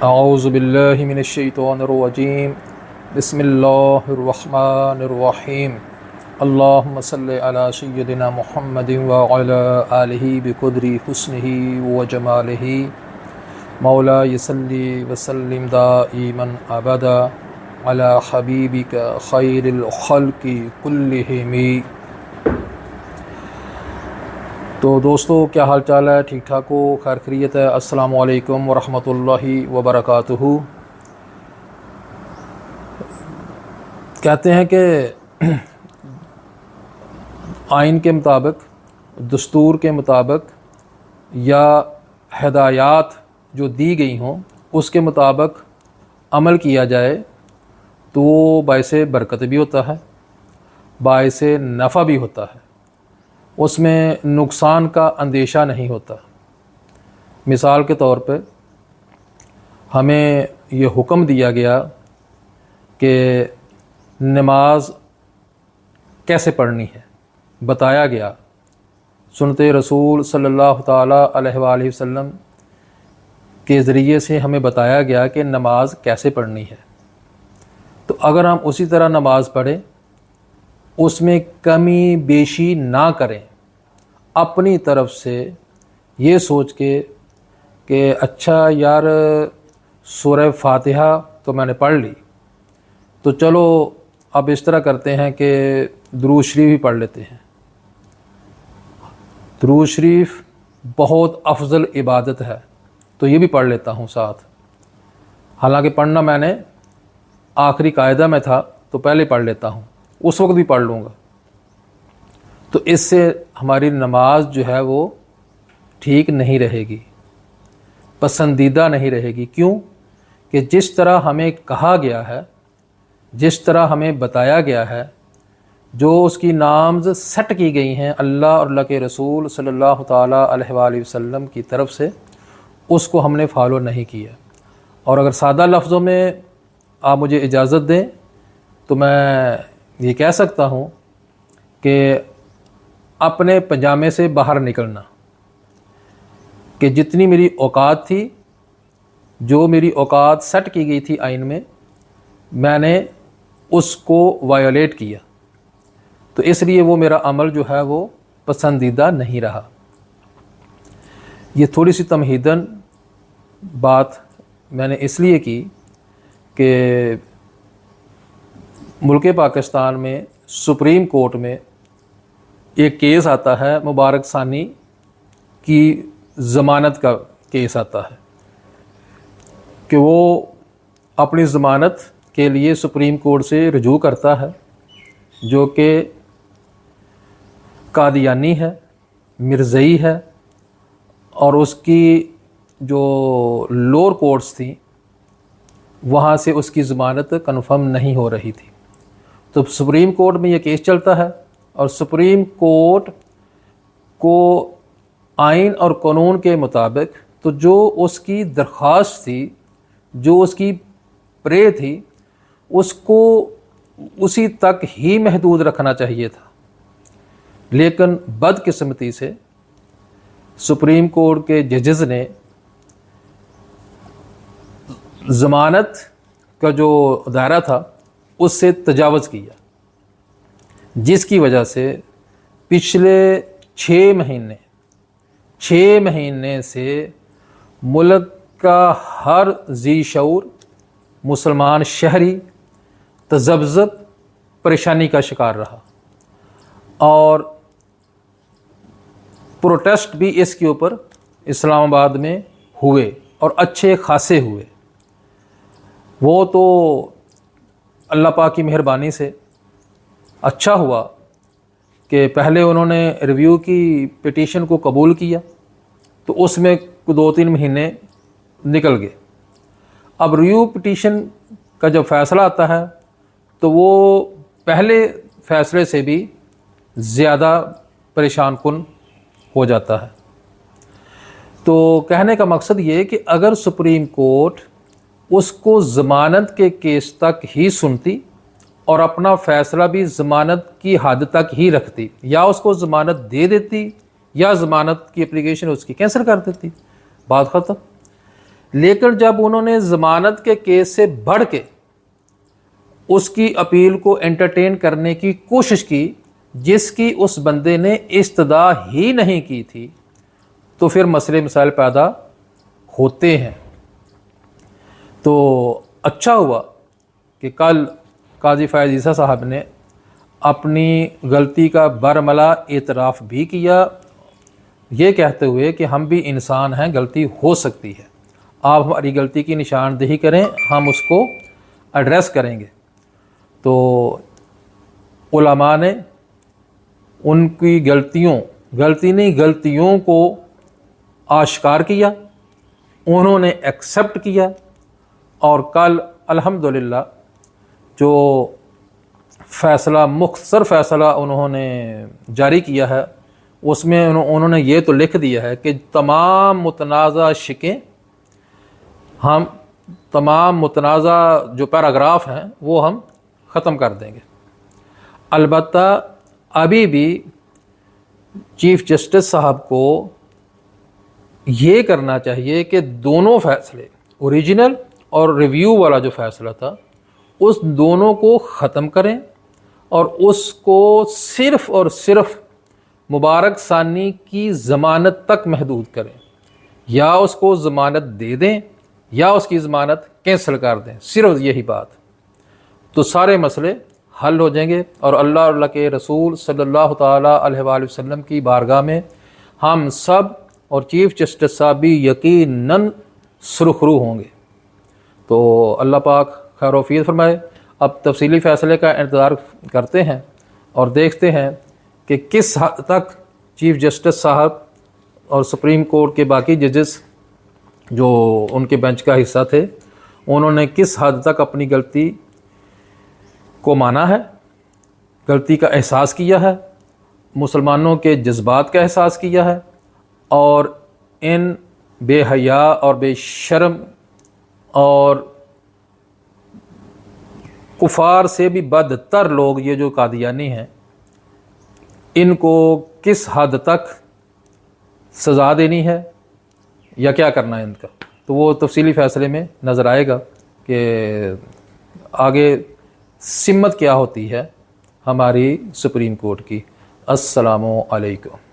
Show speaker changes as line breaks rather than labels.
اعوذ باللہ من الشیطان الرجیم بسم اللہ الرحمن الرحیم اللہم صلی علی سیدنا محمد وعلی آلہ بقدر حسنہ وجمالہ مولا صلی وسلم دائما ابدا علی حبیبک خیر الخلق کلہم۔ تو دوستو کیا حال چال ہے؟ ٹھیک ٹھاک ہو؟ خیر خیریت ہے؟ السلام علیکم ورحمۃ اللہ وبرکاتہ۔ کہتے ہیں کہ آئین کے مطابق، دستور کے مطابق یا ہدایات جو دی گئی ہوں اس کے مطابق عمل کیا جائے تو وہ باعث برکت بھی ہوتا ہے، باعث نفع بھی ہوتا ہے، اس میں نقصان کا اندیشہ نہیں ہوتا۔ مثال کے طور پہ ہمیں یہ حکم دیا گیا کہ نماز کیسے پڑھنی ہے، بتایا گیا، سنت رسول صلی اللہ تعالیٰ علیہ وآلہ وسلم کے ذریعے سے ہمیں بتایا گیا کہ نماز کیسے پڑھنی ہے۔ تو اگر ہم اسی طرح نماز پڑھیں، اس میں کمی بیشی نہ کریں، اپنی طرف سے یہ سوچ کے کہ اچھا یار سورہ فاتحہ تو میں نے پڑھ لی، تو چلو اب اس طرح کرتے ہیں کہ درود شریف بھی پڑھ لیتے ہیں۔ درود شریف بہت افضل عبادت ہے، تو یہ بھی پڑھ لیتا ہوں ساتھ، حالانکہ پڑھنا میں نے آخری قاعدہ میں تھا تو پہلے پڑھ لیتا ہوں، اس وقت بھی پڑھ لوں گا۔ تو اس سے ہماری نماز جو ہے وہ ٹھیک نہیں رہے گی، پسندیدہ نہیں رہے گی۔ کیوں کہ جس طرح ہمیں کہا گیا ہے، جس طرح ہمیں بتایا گیا ہے، جو اس کی نامز سیٹ کی گئی ہیں اللہ اور اللہ کے رسول صلی اللہ تعالیٰ علیہ وآلہ وسلم کی طرف سے، اس کو ہم نے فالو نہیں کیا۔ اور اگر سادہ لفظوں میں آپ مجھے اجازت دیں تو میں یہ کہہ سکتا ہوں کہ اپنے پجامے سے باہر نکلنا، کہ جتنی میری اوقات تھی، جو میری اوقات سیٹ کی گئی تھی آئین میں نے اس کو وائیولیٹ کیا، تو اس لیے وہ میرا عمل جو ہے وہ پسندیدہ نہیں رہا۔ یہ تھوڑی سی تمہیداً بات میں نے اس لیے کی کہ ملک پاکستان میں سپریم کورٹ میں ایک کیس آتا ہے، مبارک ثانی کی ضمانت کا کیس آتا ہے کہ وہ اپنی ضمانت کے لیے سپریم کورٹ سے رجوع کرتا ہے، جو کہ قادیانی ہے، مرزئی ہے، اور اس کی جو لوور کورٹس تھیں وہاں سے اس کی ضمانت کنفرم نہیں ہو رہی تھی۔ تو سپریم کورٹ میں یہ کیس چلتا ہے، اور سپریم کورٹ کو آئین اور قانون کے مطابق تو جو اس کی درخواست تھی، جو اس کی پرے تھی، اس کو اسی تک ہی محدود رکھنا چاہیے تھا، لیکن بدقسمتی سے سپریم کورٹ کے ججز نے ضمانت کا جو دائرہ تھا اس سے تجاوز کیا، جس کی وجہ سے پچھلے 6 مہینے سے ملک کا ہر ذی شعور مسلمان شہری تذبذب پریشانی کا شکار رہا، اور پروٹیسٹ بھی اس کے اوپر اسلام آباد میں ہوئے، اور اچھے خاصے ہوئے۔ وہ تو اللہ پاک کی مہربانی سے اچھا ہوا کہ پہلے انہوں نے ریویو کی پٹیشن کو قبول کیا، تو اس میں 2-3 مہینے نکل گئے۔ اب ریویو پٹیشن کا جب فیصلہ آتا ہے تو وہ پہلے فیصلے سے بھی زیادہ پریشان کن ہو جاتا ہے۔ تو کہنے کا مقصد یہ کہ اگر سپریم کورٹ اس کو ضمانت کے کیس تک ہی سنتی اور اپنا فیصلہ بھی ضمانت کی حد تک ہی رکھتی، یا اس کو ضمانت دے دیتی یا ضمانت کی اپلیکیشن اس کی کینسل کر دیتی، بات ختم۔ لیکن جب انہوں نے ضمانت کے کیس سے بڑھ کے اس کی اپیل کو انٹرٹین کرنے کی کوشش کی جس کی اس بندے نے استدعا ہی نہیں کی تھی، تو پھر مسئلے مسائل پیدا ہوتے ہیں۔ تو اچھا ہوا کہ کل قاضی فیاض عیسیٰ صاحب نے اپنی غلطی کا برملا اعتراف بھی کیا، یہ کہتے ہوئے کہ ہم بھی انسان ہیں، غلطی ہو سکتی ہے، آپ ہماری غلطی کی نشاندہی کریں، ہم اس کو ایڈریس کریں گے۔ تو علماء نے ان کی غلطیوں کو آشکار کیا، انہوں نے ایکسیپٹ کیا، اور کل الحمدللہ جو فیصلہ، مختصر فیصلہ انہوں نے جاری کیا ہے، اس میں انہوں نے یہ تو لکھ دیا ہے کہ تمام متنازع جو پیراگراف ہیں وہ ہم ختم کر دیں گے۔ البتہ ابھی بھی چیف جسٹس صاحب کو یہ کرنا چاہیے کہ دونوں فیصلے، اوریجنل اور ریویو والا جو فیصلہ تھا، اس دونوں کو ختم کریں اور اس کو صرف اور صرف مبارک ثانی کی ضمانت تک محدود کریں، یا اس کو ضمانت دے دیں یا اس کی ضمانت کینسل کر دیں، صرف یہی بات، تو سارے مسئلے حل ہو جائیں گے، اور اللہ اور اللہ کے رسول صلی اللہ تعالیٰ علیہ وآلہ وسلم کی بارگاہ میں ہم سب اور چیف جسٹس صاحب بھی یقیناً سرخرو ہوں گے۔ تو اللہ پاک خیر و عافیت فرمائے۔ اب تفصیلی فیصلے کا انتظار کرتے ہیں اور دیکھتے ہیں کہ کس حد تک چیف جسٹس صاحب اور سپریم کورٹ کے باقی ججز جو ان کے بینچ کا حصہ تھے، انہوں نے کس حد تک اپنی غلطی کو مانا ہے، غلطی کا احساس کیا ہے، مسلمانوں کے جذبات کا احساس کیا ہے، اور ان بے حیا اور بے شرم اور کفار سے بھی بدتر لوگ یہ جو قادیانی ہیں، ان کو کس حد تک سزا دینی ہے یا کیا کرنا ہے ان کا، تو وہ تفصیلی فیصلے میں نظر آئے گا کہ آگے سمت کیا ہوتی ہے ہماری سپریم کورٹ کی۔ السلام علیکم۔